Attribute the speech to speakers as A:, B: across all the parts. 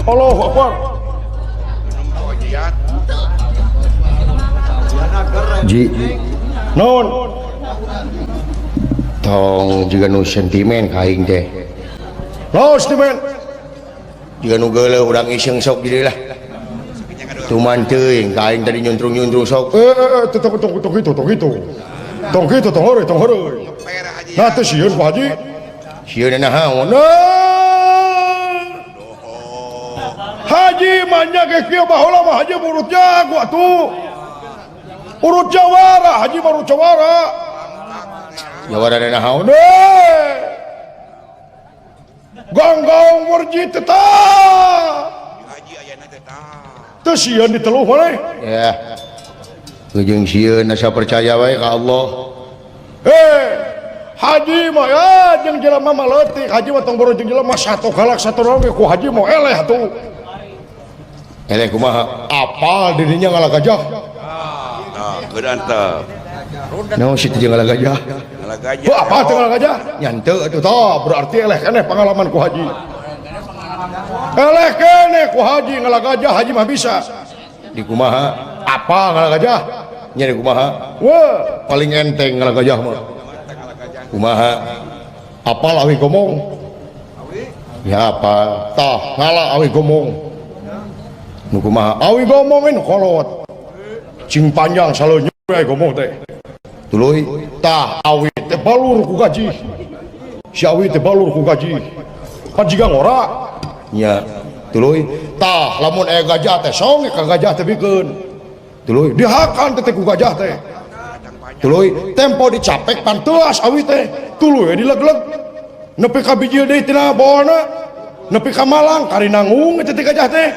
A: Allahu Akbar. Ji non tong juga nu sentimen kaing teh no sentimen juga nu geuleuh urang iseng sok jadi lah cuman teuing kaing tadi nyuntrung sok tong itu tong heureui nah teh sieun Pak Haji sieun naon Haji manya ge kieu baheula mah Haji urut jago atuh urut jawara Haji baru jawara jawara dana naon ganggang warji tetap Haji ayana tetap teu sieun diteluh maneh ya jeung sieun asa percaya wae ka Allah Haji mah ya jeung jelema mah leutik Haji mah tong boro jeung jelema satu galak satu rong ku Haji mah eleh atuh eleh kumaha apal dirinya ngalah gajah berantap no situ jeung ngalah gajah apa teu ngalah gajah nyanteu atuh tah berarti eleh keneh pengalaman ku Haji eleh keneh ku Haji ngalah gajah Haji mah bisa di kumaha apa ngalah gajah nya di kumaha wah paling enteng ngalah gajah mah kumaha apal awi gomong ya apa tah ngalah awi gomong nu kumaha awi gomongin kolot cing panjang selalu nyurai ngomong teh tuluy tah awi teh balur ku gaji si awi teh balur ku gaji pajigang ora nya tuluy tah lamun aya gajah teh song ka gajah teh bikeun tuluy dihakan teh ku gajah teh tuluy tempo dicapek panteas awi teh tuluy dilegleg nepi ka biji deui tina bawana nepi ka Malang kari nanggung teh gajah teh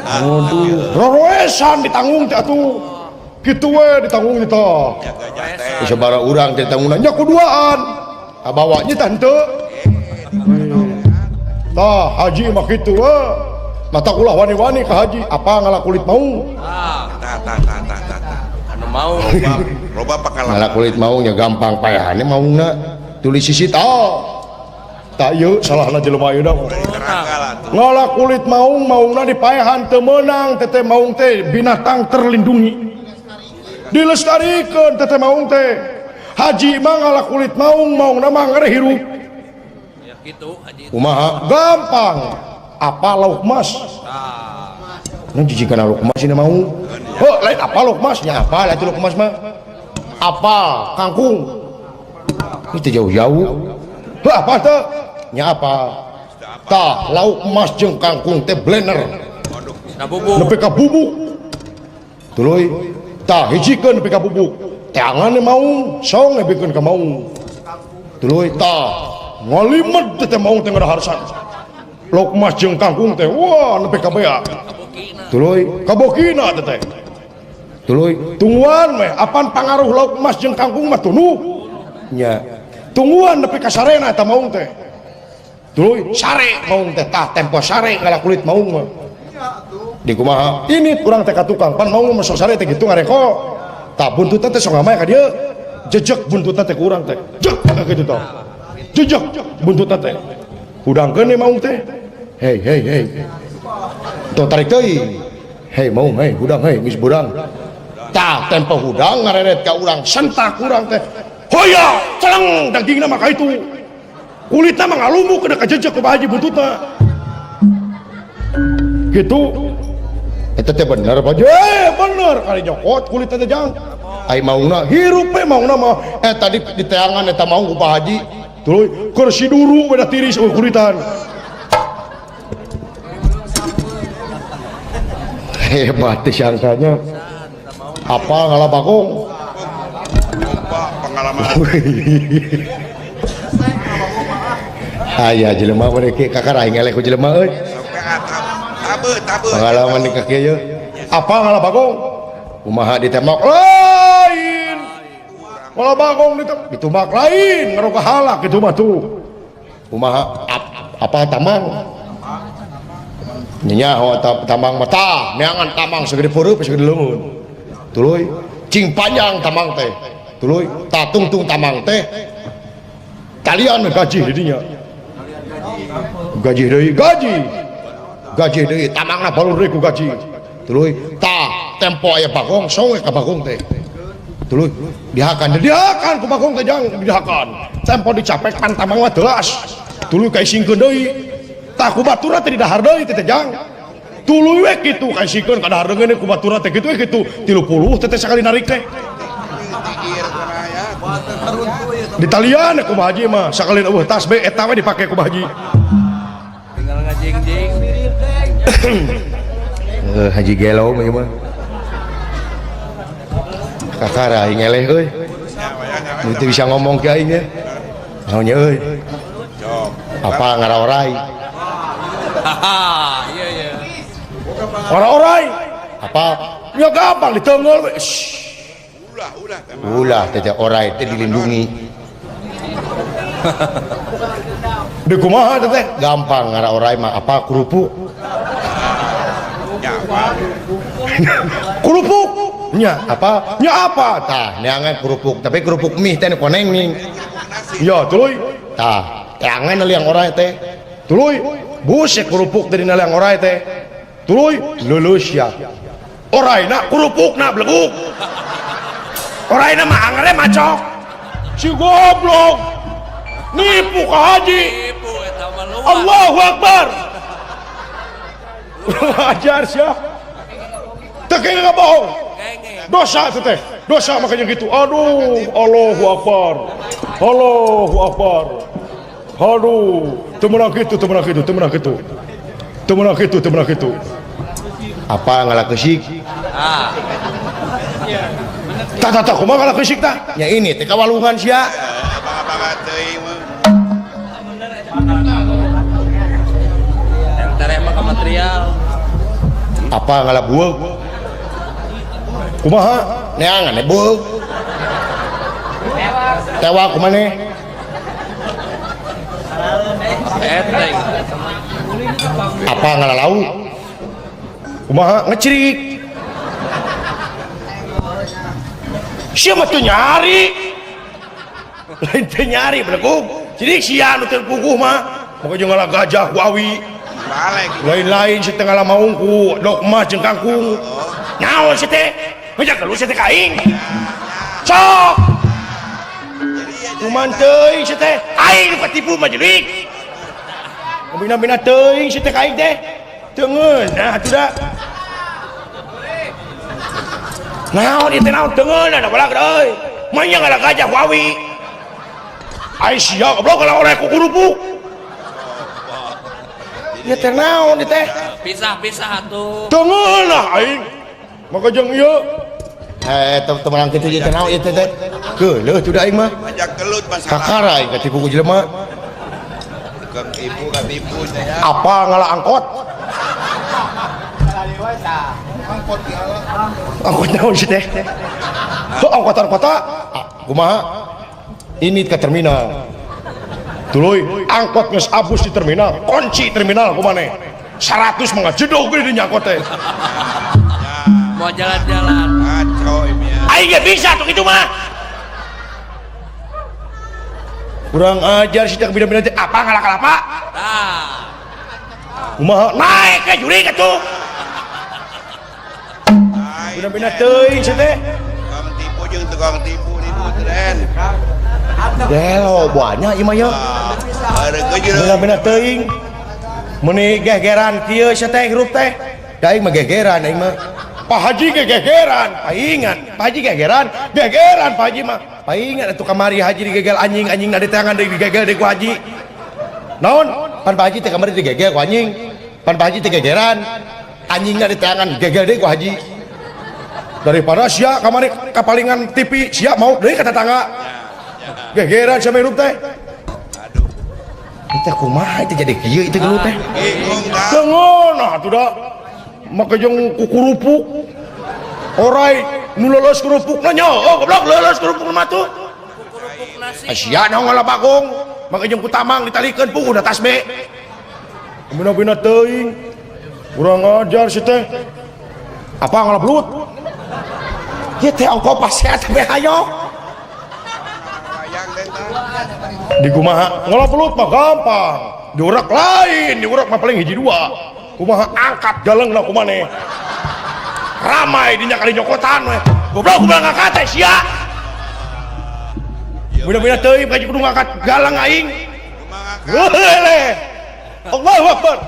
A: aduh roroesan ditanggung teh atuh kitu we ditanggung teh sabaraha urang teh tanggungan nya kuduaan abawanya teh henteu tah Haji mah kitu we mata ulah wani-wani ka Haji apa ngalah kulit maung anu mau loba pakalah ngalah kulit maung nya gampang payahane maungna tulis sisi tak yuk salahna jelema ayeuna ngalah kulit maungna dipaehan teu meunang teh maung teh binatang terlindungi dilestarikeun teh maung teh Haji mah ngalah kulit maungna mah ngare hirup ya kitu Haji kumaha gampang apa lauk mas nu jijikeun lauk mas ini maung heuh lain apa lauk mas nya apa lain lauk mas mah apa kangkung itu jauh-jauh heuh apa teh nya apa tah lauk emas jeung kangkung teh blender nepi ka bubuk tuluy tah hijikeun nepi ka bubuk teangan maung song nebikeun ka maung tuluy tah ngalimet teh maung teh ngaraharsan lauk emas jeung kangkung teh wah nepi ka bea tuluy kabokina teh tuluy tungguan meh apan pangaruh lauk emas jeung kangkung mah tunuh nya tungguan nepi ka sarena eta maung teh tuluy sare maung teh tah tempo sare ngalah kulit maung mah di kumaha ini urang teh ka tukang pan maung mah sok sare teh kitu ngareko tah buntutan teh sok ngamae ka dieu jejeg buntutan teh ku urang teh jek kitu tah jejeg buntutan teh hudangkeun maung teh hei tuh tarik teuing hei maung hei hudang hei geus budang tah tempo hudang ngareret ka urang sentak urang teh hoya celeng dagingna mah ka itu kulitnya mah ngalumuk kena kajejek ke Haji buntutna gitu itu teh bener Pak Haji bener kali nyokot kulitnya teh jang ai maungna hirup we maungna mah tadi di teangan eta maung ku Pak Haji tuluy keur si duru beda tiris kulitan hebat teh sangkanya apa ngalah bagong pengalaman aya jelema mereka kakak aing eleh ku jelema euy pengalaman di kaki ieu apa ngalah bagong kumaha ditembak lain malah bagong ditumbak lain ngaruh halak kitu mah tuh kumaha apa tamang nya tamang mata neangan tamang segede peureuk segede leungeun tuluy cing panjang tamang teh tuluy tatungtung tamang teh kalian gaji didinya gaji deui tamangna balur deui ku gaji tuluy tah tempo aya bagong songe ka bagong teh tuluy dihakan ku bagong teh jang dihakan tempo dicapek pan tamang mah teulas tuluy kaisingkeun deui tah ku baturna teh didahar deui teh jang tuluy we kitu kaisingkeun ka dahar deui ku baturna teh kitu we kitu 30 teh sakali narik teh di talian ku haji mah sakali eueuh tasbih eta we dipake ku haji
B: tinggal ngajing-jing
A: haji gelo mah kakara aing eleh euy itu bisa ngomong ke aing ya naonnya euy apa ngaraorai
B: iya
A: ngaraorai apa ya gampang diteungel we ulah teh orai teh dilindungi di kumaha teh gampang ngaraorai mah apa kerupuk kerupuk nya apa tah neangan kerupuk tapi kerupuk mie teh koneng ning ya tuluy tah teangan liang orai teh tuluy busek kerupuk dari liang orai teh tuluy lulus ya orai na kerupuk na bleguk orai na mah angre macok si goblok nipu ka haji Allahu Akbar ajar sia teh kayaknya nggak bohong dosa itu teh dosa makanya gitu aduh Allahu Akbar aduh temenang gitu apa ngalah kesik tak kumaha ngalah kesik tah ya ini teh kawalungan sia
B: yang emang ke material
A: apa ngalah bueug kumaha neangan bueug tewa kumaneh
B: enteng
A: apa ngalah lauk kumaha ngecirik siapa tuh nyari lain teh nyari beleguk jadi sia nu teu puguh mah pokoknya ngalah gajah wawi lain-lain si teh ngalah maung ku dok emas jeung kangkung naon si teh ngejak keluar si teh kaing sok kuman teuing si teh aing nu katipu mah jelik bina-bina teuing si teh kaing teh teu ngeunah atuh da naon ieu teh naon teu ngeunah da balag euy mah nya ngalah gajah wawi ai sia goblok kalau oleh ku kerupuk ya teh naon ieu teh
B: pisah atuh
A: teu ngeunah aing maka jeung ieu teman kitu ieu teh naon ieu teh keuleuh tuh da aing mah
C: ajak gelut masalah
A: kakara aing katipu ku jelema
C: ketipu
A: apa ngalah angkot angkot naon sih teh angkotan kota kumaha ini ke terminal tuluy angkot geus abus di terminal kunci terminal kumaneh 100 mangga jedog gede di angkot teh
B: mau jalan-jalan
C: kacau ini ya
A: aing ge bisa tuh kitu mah kurang ajar sih tak bina-bina teh apa ngalah kalapa kumaha naik ke juri atuh bina-bina teuing sih teh
C: tukang tipu jeung tukang tipu tren
A: gelo banyak ieu mah ya bina-bina teuing meni gegeran kieu sia teh hirup teh da aing mah gegeran aing mah Pak Haji gegeran paingan Pak Haji gegeran Pak Haji mah paingan atuh kamari haji digegel anjing na di tangan digegel deui ku haji naon pan Pak Haji teh kamari digegel ku anjing pan Pak Haji teh gegeran anjingna di tangan gegel deui ku haji daripada sia kamari kapalingan TV sia mau deui ka tetangga gegeran sia hirup teh aduh teh kumaha itu jadi kieu itu gelut teh teu ngeunah atuh da maka jeung kukurupuk orai nu leuleus kerupukna nya goblok leuleus kerupuk mah tuh sia naon ngalah bagong maka jeung ku tamang ditalikeun puguh da tasbe bina-bina teuing kurang ajar si teh apa ngalah belut ieu teh ongko pasehat teh hayo di kumaha ngalah belut mah gampang diurak lain, diurak mah paling hiji dua. Kumaha angkat galengna kumaneh. Ramai dinya kali nyokotan we. Goblok kumaha ngangkat teh sia. Mudah-mudahan teuing kaji kudu ngangkat galang aing. Heuleh. Allahu Akbar.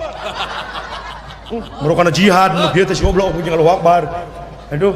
A: Merokana jihad nu kieu teh si goblok jeung Allahu Akbar. Aduh.